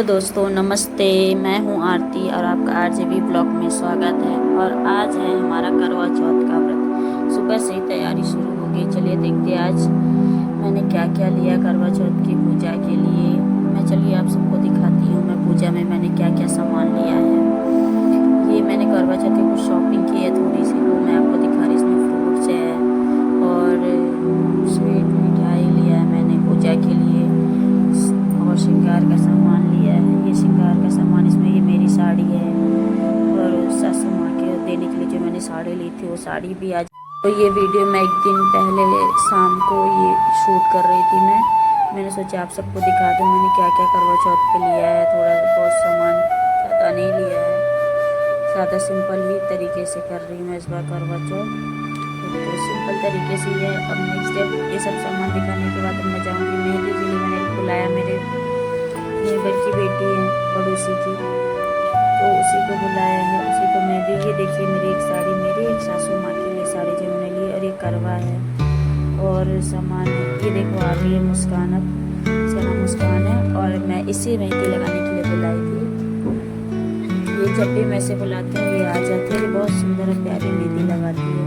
दोस्तों नमस्ते, मैं हूं आरती और आपका आरजेबी ब्लॉग में स्वागत है। और आज है हमारा करवा चौथ का व्रत। सुबह से ही तैयारी शुरू हो गई। चलिए देखते हैं आज मैंने क्या क्या लिया करवा चौथ की पूजा के लिए। मैं चलिए आप सबको दिखाती हूँ मैं पूजा में मैंने क्या क्या सामान लिया है। ये मैंने करवा चौथ की कुछ शॉपिंग की है थोड़ी सी, वो मैं आपको दिखा रही। इसमें फ्रूट्स है और स्वीट मिठाई लिया है मैंने पूजा के लिए, और श्रृंगार का सामान लिया है। ये श्रृंगार का सामान, इसमें ये मेरी साड़ी है और सासू माँ के देने के लिए जो मैंने साड़ी ली थी वो साड़ी भी आज। तो ये वीडियो मैं एक दिन पहले शाम को ये शूट कर रही थी। मैंने सोचा आप सबको दिखा दूँ मैंने क्या क्या करवा चौथ पे लिया है। थोड़ा बहुत सामान ज़्यादा नहीं लिया है, सादा सिंपल ही तरीके से कर रही हूँ मैं इस बार करवा चौथ। तो सिंपल तरीके से ये अब नेक्स्ट डे ये सब सामान दिखाने के बाद मैं जाऊँगी मेहंदी के लिए। मैंने बुलाया मेरे नेबर की बेटी है पड़ोसी की, तो उसी को बुलाया है, उसी को मेहंदी। ये देखिए मेरी एक साड़ी, मेरी एक सासू माँ के लिए साड़ी जो मैंने ली, और ये करवा है और सामान ये देखो आ गई है मुस्कान। अब इसका नाम मुस्कान है और मैं इसे मेहंदी लगाने के लिए बुलाई थी। ये जब भी मैं इसे बुलाती हूँ ये आ जाती है, ये बहुत सुंदर और प्यारी मेहंदी लगाती है।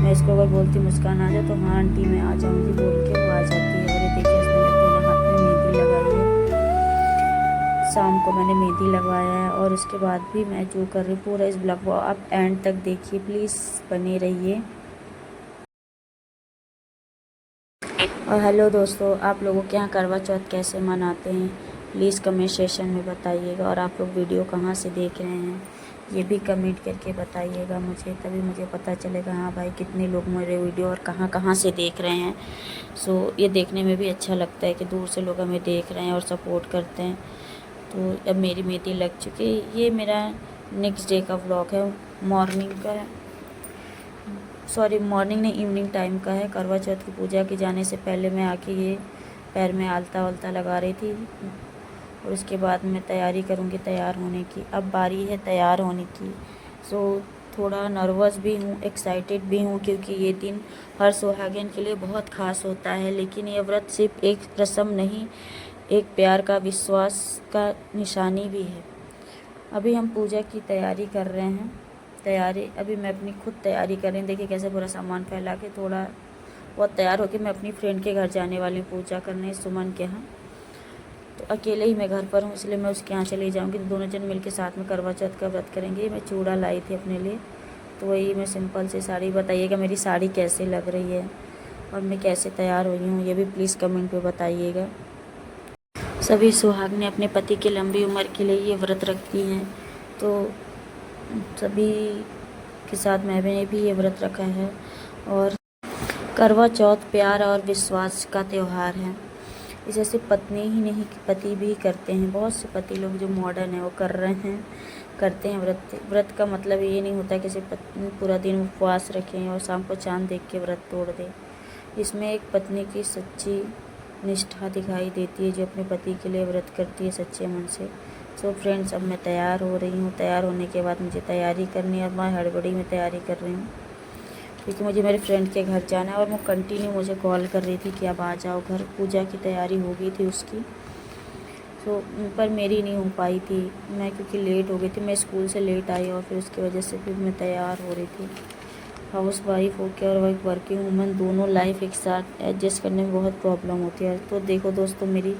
मैं इसको अगर बोलती मुस्कान आ जाए तो हाँ आंटी मैं आ जाऊँगी बोल के वो आ जाती है। और ये देखिए इसने मेरे दोनों हाथ में मेहंदी लगाई है। शाम को मैंने मेहंदी लगवाया है और उसके बाद भी मैं जो कर रही हूँ पूरा इस ब्लॉग को आप एंड तक देखिए, प्लीज़ बने रहिए। और हेलो दोस्तों, आप लोगों के यहाँ करवा चौथ कैसे मनाते हैं प्लीज़ कमेंट सेशन में बताइएगा। और आप लोग वीडियो कहाँ से देख रहे हैं ये भी कमेंट करके बताइएगा मुझे, तभी मुझे पता चलेगा हाँ भाई कितने लोग मेरे वीडियो और कहाँ कहाँ से देख रहे हैं। सो ये देखने में भी अच्छा लगता है कि दूर से लोग हमें देख रहे हैं और सपोर्ट करते हैं। तो अब मेरी मेहंदी लग चुकी है। ये मेरा नेक्स्ट डे का व्लॉग है, मॉर्निंग का है, सॉरी मॉर्निंग नहीं इवनिंग टाइम का है। करवा चौथ की पूजा के जाने से पहले मैं आके ये पैर में आलता वलता लगा रही थी और उसके बाद मैं तैयारी करूँगी तैयार होने की। अब बारी है तैयार होने की। सो थोड़ा नर्वस भी हूँ, एक्साइटेड भी हूँ, क्योंकि ये दिन हर सुहागिन के लिए बहुत ख़ास होता है। लेकिन ये व्रत सिर्फ एक रस्म नहीं, एक प्यार का, विश्वास का निशानी भी है। अभी हम पूजा की तैयारी कर रहे हैं। तैयारी अभी मैं अपनी खुद तैयारी कर रही हूँ। देखिए कैसे पूरा सामान फैला के थोड़ा बहुत तैयार होकर मैं अपनी फ्रेंड के घर जाने वाली हूँ पूजा करने, सुमन के यहाँ। तो अकेले ही मैं घर पर हूँ इसलिए मैं उसके यहाँ चली जाऊँगी, तो दोनों जन मिलकर साथ में करवा चौथ का व्रत करेंगे। मैं चूड़ा लाई थी अपने लिए, तो वही मैं सिंपल सी साड़ी। बताइएगा मेरी साड़ी कैसे लग रही है और मैं कैसे तैयार हुई हूँ ये भी प्लीज़ कमेंट पे बताइएगा। सभी सुहागनें अपने पति की लंबी उम्र के लिए ये व्रत रखती हैं, तो सभी के साथ मैंने भी ये व्रत रखा है। और करवा चौथ प्यार और विश्वास का त्यौहार है। इसे सिर्फ पत्नी ही नहीं पति भी करते हैं। बहुत से पति लोग जो मॉडर्न है वो करते हैं व्रत का मतलब ये नहीं होता कि सिर्फ पत्नी पूरा दिन उपवास रखें और शाम को चांद देख के व्रत तोड़ दें। इसमें एक पत्नी की सच्ची निष्ठा दिखाई देती है जो अपने पति के लिए व्रत करती है सच्चे मन से। सो फ्रेंड्स अब मैं तैयार हो रही हूँ। तैयार होने के बाद मुझे तैयारी करनी है और मैं हड़बड़ी में तैयारी कर रही हूँ क्योंकि मुझे मेरे फ्रेंड के घर जाना है। और वो कंटिन्यू मुझे कॉल कर रही थी कि अब आ जाओ घर, पूजा की तैयारी हो गई थी उसकी। सो पर मेरी नहीं हो पाई थी मैं, क्योंकि लेट हो गई थी। मैं स्कूल से लेट आई और फिर उसकी वजह से फिर मैं तैयार हो रही थी। हाउस वाइफ होकर और एक वर्किंग वूमन दोनों लाइफ एक साथ एडजस्ट करने में बहुत प्रॉब्लम होती है। तो देखो दोस्तों मेरी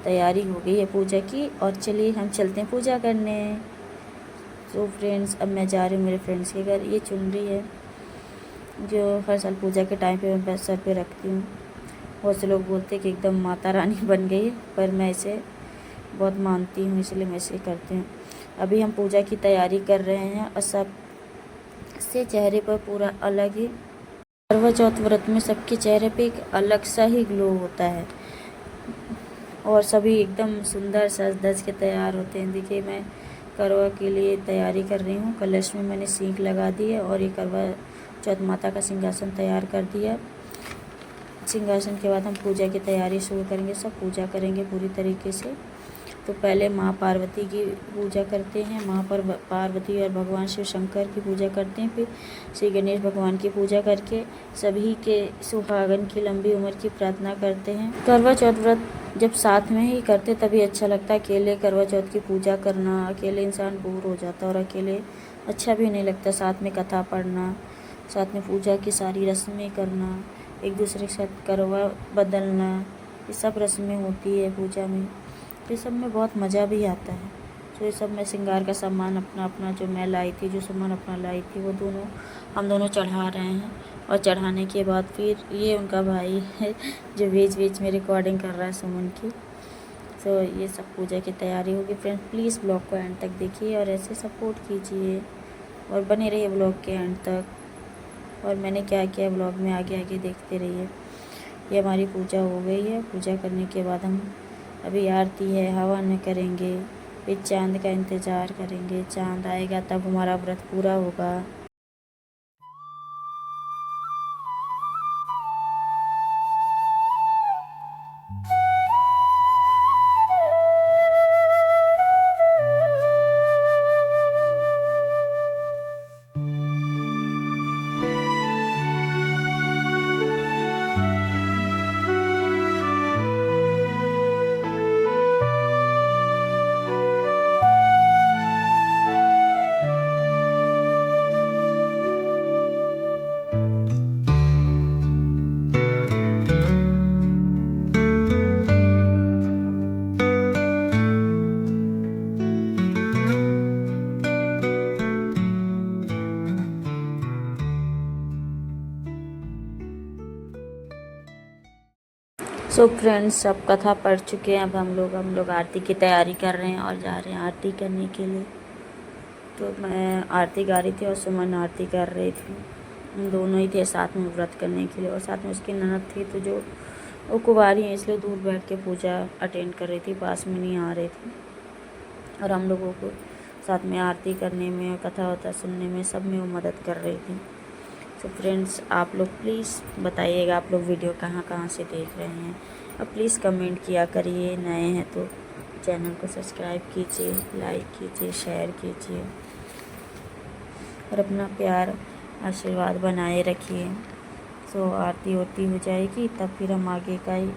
तैयारी हो गई है पूजा की और चलिए हम चलते हैं पूजा करने। तो फ्रेंड्स अब मैं जा रही हूँ मेरे फ्रेंड्स के घर। ये चुनरी है जो हर साल पूजा के टाइम पे मैं सर पे रखती हूँ। बहुत से लोग बोलते हैं कि एकदम माता रानी बन गई है, पर मैं इसे बहुत मानती हूँ इसलिए मैं इसे करती हूँ। अभी हम पूजा की तैयारी कर रहे हैं और सब से चेहरे पर पूरा अलग ही, करवा चौथ व्रत में सबके चेहरे पे एक अलग सा ही ग्लो होता है और सभी एकदम सुंदर सज धज के तैयार होते हैं। देखिए मैं करवा के लिए तैयारी कर रही हूँ। कलश में मैंने सींग लगा दी है और ये करवा चौथ माता का सिंहासन तैयार कर दिया। सिंहासन के बाद हम पूजा की तैयारी शुरू करेंगे, सब पूजा करेंगे पूरी तरीके से। तो पहले माँ पार्वती की पूजा करते हैं, माँ पार्वती और भगवान शिव शंकर की पूजा करते हैं। फिर श्री गणेश भगवान की पूजा करके सभी के सुहागन की लंबी उम्र की प्रार्थना करते हैं। करवा चौथ व्रत जब साथ में ही करते तभी अच्छा लगता है। अकेले करवा चौथ की पूजा करना, अकेले इंसान बोर हो जाता है और अकेले अच्छा भी नहीं लगता। साथ में कथा पढ़ना, साथ में पूजा की सारी रस्में करना, एक दूसरे के साथ करवा बदलना, ये सब रस्में होती है पूजा में। ये सब में बहुत मज़ा भी आता है। तो ये सब में श्रृंगार का सामान अपना अपना जो मैं लाई थी, जो सामान अपना लाई थी, वो हम दोनों चढ़ा रहे हैं। और चढ़ाने के बाद फिर ये उनका भाई है जो बीच बीच में रिकॉर्डिंग कर रहा है सुमन की। तो ये सब पूजा की तैयारी होगी। फ्रेंड्स प्लीज़ ब्लॉग को एंड तक देखिए और ऐसे सपोर्ट कीजिए और बने रहिए ब्लॉग के एंड तक। और मैंने क्या किया ब्लॉग में आगे आगे देखते रहिए। ये हमारी पूजा हो गई है। पूजा करने के बाद हम अभी आरती है, हवन करेंगे, फिर चांद का इंतज़ार करेंगे। चांद आएगा तब हमारा व्रत पूरा होगा। सो फ्रेंड्स अब कथा पढ़ चुके हैं। अब हम लोग आरती की तैयारी कर रहे हैं और जा रहे हैं आरती करने के लिए। तो मैं आरती गा रही थी और सुमन आरती कर रही थी। हम दोनों ही थे साथ में व्रत करने के लिए। और साथ में उसकी ननद थी, तो जो वो कुंवारी हैं इसलिए दूर बैठ के पूजा अटेंड कर रही थी, पास में नहीं आ रही थी। और हम लोगों को साथ में आरती करने में, कथा वथा सुनने में, सब में वो मदद कर रही थी। तो फ्रेंड्स आप लोग प्लीज़ बताइएगा आप लोग वीडियो कहाँ कहाँ से देख रहे हैं। और प्लीज़ कमेंट किया करिए। नए हैं तो चैनल को सब्सक्राइब कीजिए, लाइक कीजिए, शेयर कीजिए और अपना प्यार आशीर्वाद बनाए रखिए। तो आरती होती हो जाएगी तब फिर हम आगे का ही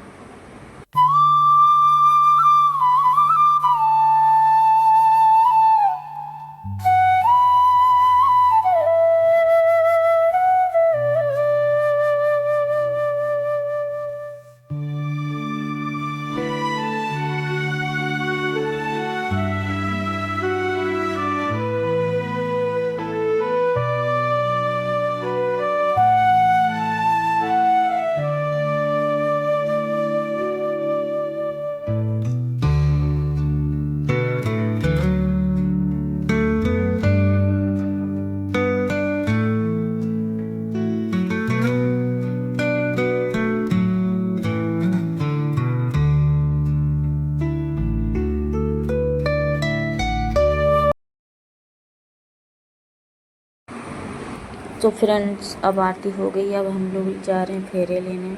तो फ्रेंड्स अब आरती हो गई। अब हम लोग जा रहे हैं फेरे लेने,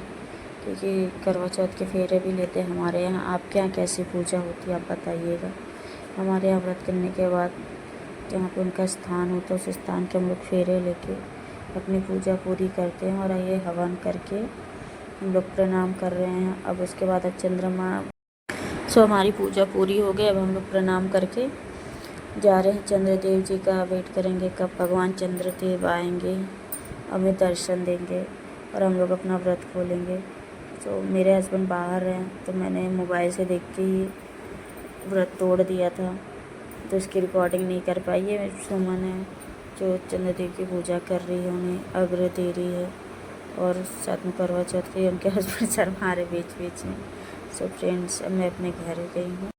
क्योंकि करवा चौथ के फेरे भी लेते हैं हमारे यहाँ। आपके यहाँ कैसी पूजा होती है आप बताइएगा। हमारे यहाँ व्रत करने के बाद जहाँ पे उनका स्थान होता है उस स्थान के हम लोग फेरे लेके अपनी पूजा पूरी करते हैं। और ये हवन करके हम लोग प्रणाम कर रहे हैं। अब उसके बाद अब चंद्रमा। हमारी पूजा पूरी हो गई। अब हम लोग प्रणाम करके जा रहे हैं चंद्रदेव जी का वेट करेंगे कब भगवान चंद्रदेव आएंगे, हमें दर्शन देंगे और हम लोग अपना व्रत खोलेंगे। तो मेरे हस्बैंड बाहर हैं तो मैंने मोबाइल से देख के ही व्रत तोड़ दिया था, तो इसकी रिकॉर्डिंग नहीं कर पाई है। सुमन है जो चंद्रदेव की पूजा कर रही है, उन्हें अर्घ्य दे रही है और साथ में करवा चौथ के उनके हस्बैंड शर्मा रहे बीच बीच में। सो फ्रेंड्स अब मैं अपने घर गई हूँ।